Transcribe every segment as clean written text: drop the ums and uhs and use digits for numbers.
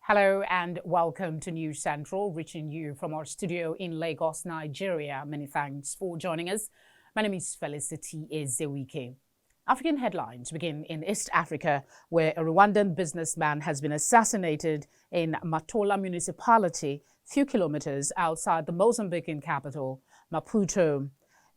Hello and welcome to News Central, reaching you from our studio in Lagos, Nigeria. Many thanks for joining us. My name is Felicity Ezewike. African headlines begin in East Africa, where a Rwandan businessman has been assassinated in Matola municipality, few kilometers outside the Mozambican capital, Maputo.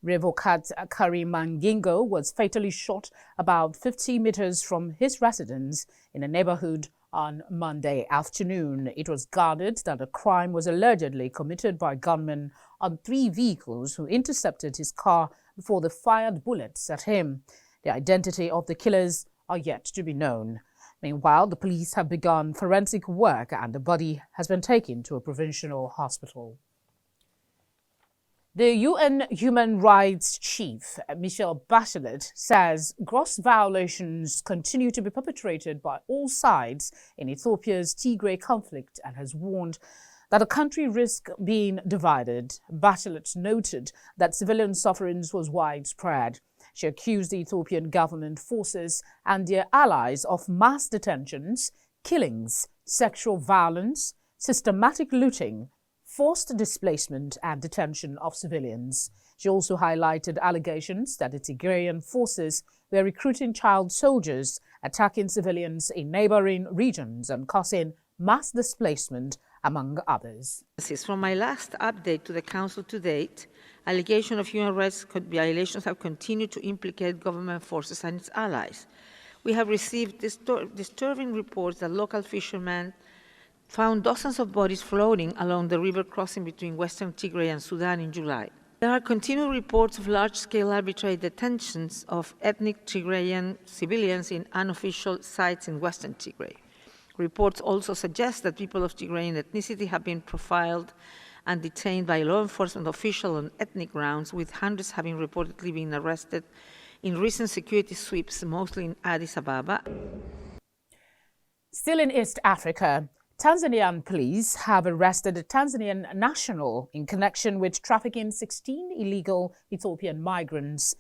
Revocat Karimangingo was fatally shot about 50 meters from his residence in a neighborhood on Monday afternoon. It was gathered that the crime was allegedly committed by gunmen on 3 vehicles who intercepted his car before they fired bullets at him. The identity of the killers are yet to be known. Meanwhile, the police have begun forensic work and the body has been taken to a provincial hospital. The UN Human Rights Chief, Michelle Bachelet, says gross violations continue to be perpetrated by all sides in Ethiopia's Tigray conflict and has warned that the country risks being divided. Bachelet noted that civilian suffering was widespread. She accused the Ethiopian government forces and their allies of mass detentions, killings, sexual violence, systematic looting, forced displacement and detention of civilians. She also highlighted allegations that the Tigrayan forces were recruiting child soldiers, attacking civilians in neighboring regions and causing mass displacement, among others. From my last update to the Council to date, allegations of human rights violations have continued to implicate government forces and its allies. We have received disturbing reports that local fishermen found dozens of bodies floating along the river crossing between Western Tigray and Sudan in July. There are continued reports of large-scale arbitrary detentions of ethnic Tigrayan civilians in unofficial sites in Western Tigray. Reports also suggest that people of Tigrayan ethnicity have been profiled and detained by law enforcement officials on ethnic grounds, with hundreds having reportedly been arrested in recent security sweeps, mostly in Addis Ababa. Still in East Africa, Tanzanian police have arrested a Tanzanian national in connection with trafficking 16 illegal Ethiopian migrants.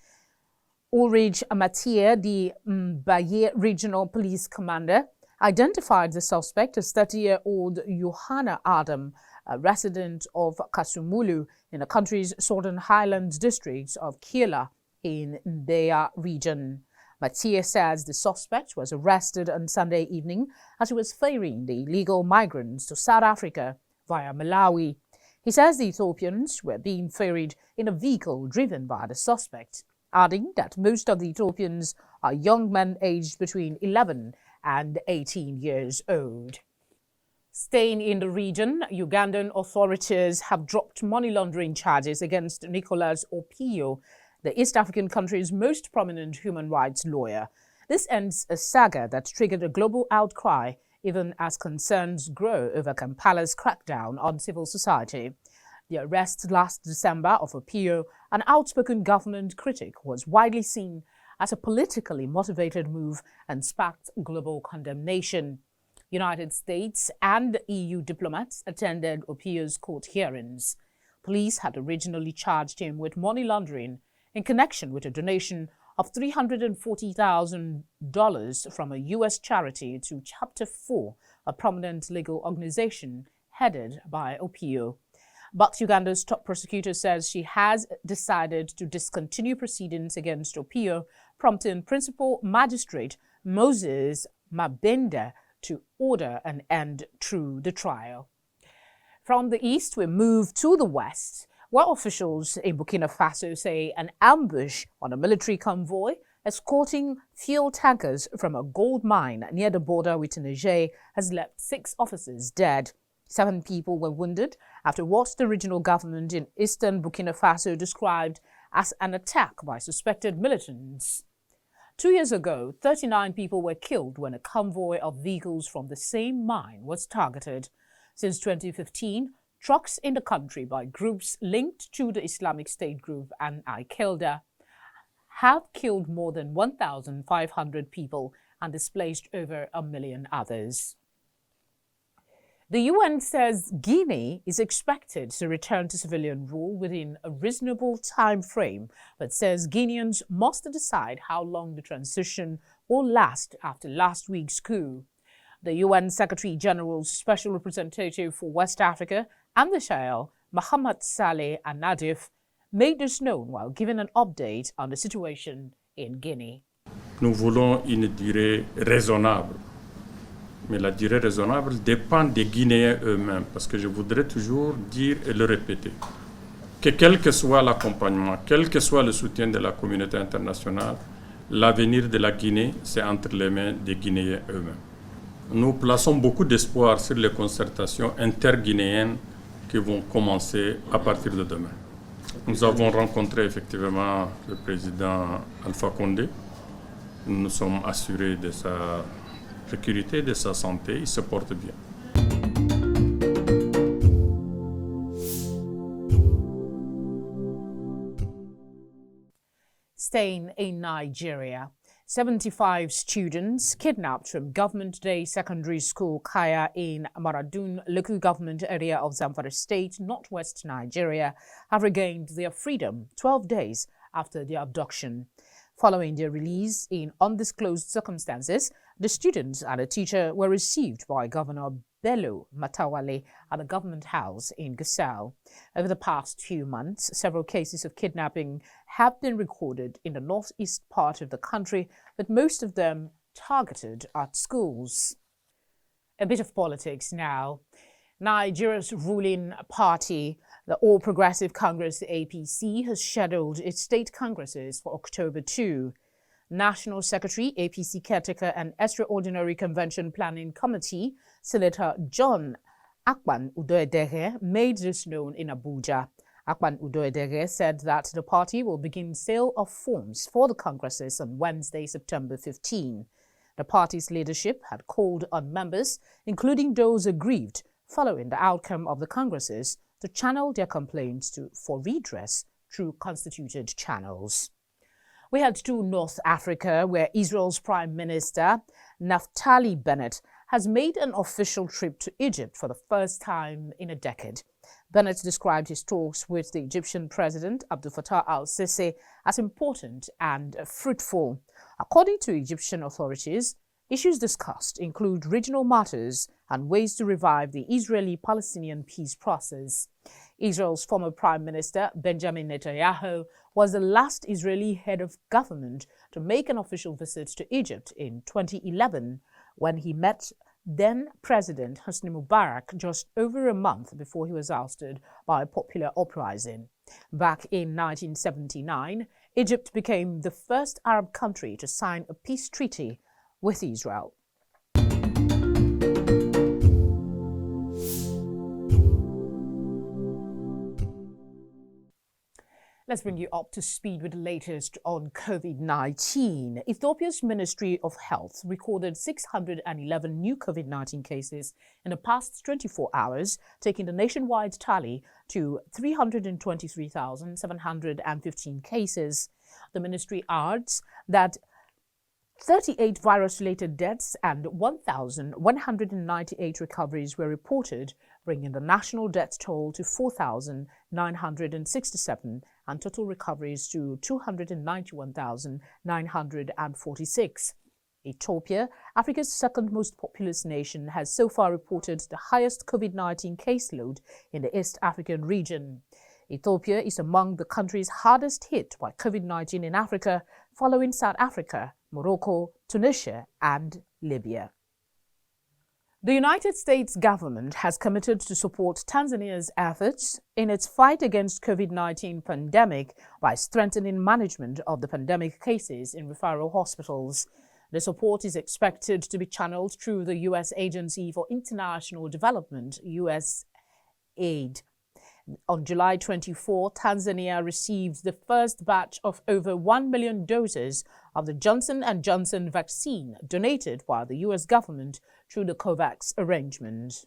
Ulrich Amatia, the Mbaye regional police commander, identified the suspect as 30-year-old Yohana Adam, a resident of Kasumulu in the country's Southern Highlands district of Kiela in Mbeya region. Matia says the suspect was arrested on Sunday evening as he was ferrying the illegal migrants to South Africa via Malawi. He says the Ethiopians were being ferried in a vehicle driven by the suspect, adding that most of the Ethiopians are young men aged between 11 and 18 years old. Staying in the region, Ugandan authorities have dropped money laundering charges against Nicholas Opio, the East African country's most prominent human rights lawyer. This ends a saga that triggered a global outcry, even as concerns grow over Kampala's crackdown on civil society. The arrest last December of Opio, an outspoken government critic, was widely seen as a politically motivated move and sparked global condemnation. United States and EU diplomats attended Opio's court hearings. Police had originally charged him with money laundering in connection with a donation of $340,000 from a U.S. charity to Chapter 4, a prominent legal organization headed by Opio. But Uganda's top prosecutor says she has decided to discontinue proceedings against Opio, prompting Principal Magistrate Moses Mabenda to order an end to the trial. From the east, we move to the west, where officials in Burkina Faso say an ambush on a military convoy escorting fuel tankers from a gold mine near the border with Niger has left 6 officers dead. 7 people were wounded after what the regional government in eastern Burkina Faso described as an attack by suspected militants. 2 years ago, 39 people were killed when a convoy of vehicles from the same mine was targeted. Since 2015, trucks in the country by groups linked to the Islamic State group and Al-Qaeda have killed more than 1,500 people and displaced over 1 million others. The UN says Guinea is expected to return to civilian rule within a reasonable time frame, but says Guineans must decide how long the transition will last after last week's coup. The UN Secretary General's Special Representative for West Africa and the Sahel, Mohamed Saleh Al-Nadif, made this known while giving an update on the situation in Guinea. Nous voulons une durée raisonnable. Mais la durée raisonnable dépend des Guinéens eux-mêmes, parce que je voudrais toujours dire et le répéter, que quel que soit l'accompagnement, quel que soit le soutien de la communauté internationale, l'avenir de la Guinée, c'est entre les mains des Guinéens eux-mêmes. Nous plaçons beaucoup d'espoir sur les concertations interguinéennes qui vont commencer à partir de demain. Nous avons rencontré effectivement le président Alpha Condé. Nous nous sommes assurés de sa sécurité, de sa santé. Il se porte bien. Staying in Nigeria, 75 students kidnapped from Government Day Secondary School Kaya in Maradun local government area of Zamfara State, northwest Nigeria, have regained their freedom 12 days after their abduction. Following their release in undisclosed circumstances, the students and a teacher were received by Governor Bello Matawale at the government house in Gusau. Over the past few months, several cases of kidnapping have been recorded in the northeast part of the country, with most of them targeted at schools. A bit of politics now. Nigeria's ruling party, the All Progressive Congress APC, has scheduled its state congresses for October 2. National Secretary, APC Caretaker and Extraordinary Convention Planning Committee, Senator John Akpan Udoedere, made this known in Abuja. Akpan Udoedere said that the party will begin sale of forms for the congresses on Wednesday, September 15. The party's leadership had called on members, including those aggrieved following the outcome of the congresses, to channel their complaints for redress through constituted channels. We head to North Africa, where Israel's Prime Minister Naftali Bennett has made an official trip to Egypt for the first time in a decade. Bennett described his talks with the Egyptian President Abdel Fattah al-Sisi as important and fruitful. According to Egyptian authorities, issues discussed include regional matters and ways to revive the Israeli-Palestinian peace process. Israel's former Prime Minister, Benjamin Netanyahu, was the last Israeli head of government to make an official visit to Egypt in 2011, when he met then-President Hosni Mubarak just over a month before he was ousted by a popular uprising. Back in 1979, Egypt became the first Arab country to sign a peace treaty with Israel. Let's bring you up to speed with the latest on COVID-19. Ethiopia's Ministry of Health recorded 611 new COVID-19 cases in the past 24 hours, taking the nationwide tally to 323,715 cases. The ministry adds that 38 virus-related deaths and 1,198 recoveries were reported, bringing the national death toll to 4,967 and total recoveries to 291,946. Ethiopia, Africa's second most populous nation, has so far reported the highest COVID-19 caseload in the East African region. Ethiopia is among the countries hardest hit by COVID-19 in Africa, following South Africa, Morocco, Tunisia, and Libya. The United States government has committed to support Tanzania's efforts in its fight against COVID-19 pandemic by strengthening management of the pandemic cases in referral hospitals. The support is expected to be channeled through the U.S. Agency for International Development, USAID. On July 24, Tanzania received the first batch of over 1 million doses of the Johnson & Johnson vaccine donated by the U.S. government through the COVAX arrangement.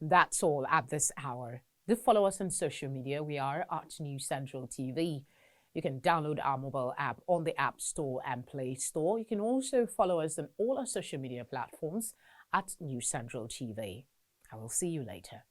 That's all at this hour. Do follow us on social media. We are at News Central TV. You can download our mobile app on the App Store and Play Store. You can also follow us on all our social media platforms at News Central TV. I will see you later.